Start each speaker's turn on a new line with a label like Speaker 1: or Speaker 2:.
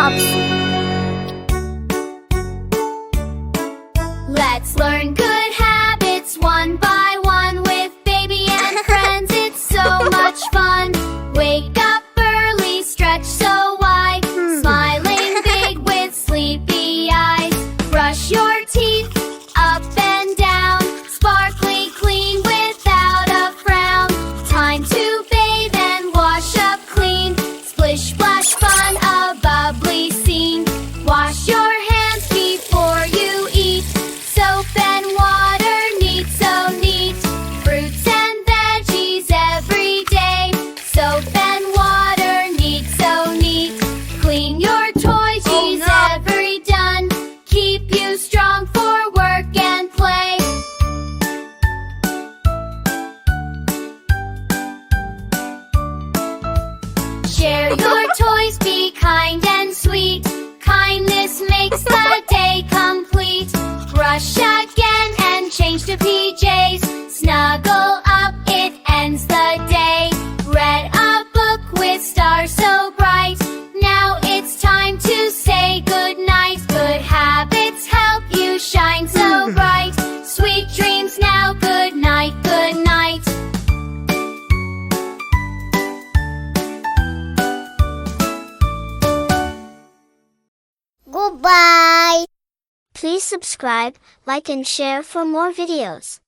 Speaker 1: Cubs.
Speaker 2: Let's learn good habits one by one with baby and friends. It's so much fun. Wake up early, stretch so wide, smiling big with sleepy eyes. Brush your teeth up and down, sparkly clean without a frown. Time to bathe and wash up clean. Splish splash fun, a bubbly scene. Wash your hands before you eat. Soap and water, neat, so neat. Fruits and veggies every day. Soap and water, neat, so neat. Clean your toys, she's every done. Keep you strong for work and play. Share your toys, be kind and sweet. Kindness makes the day complete. Brush again and change to PJs. Snuggle up, it ends the day. Read a book with stars so bright. Now it's time to say good night. Good habits help you shine so bright. Sweet dreams now, good night, good night.
Speaker 1: Goodbye. Please subscribe, like and share for more videos.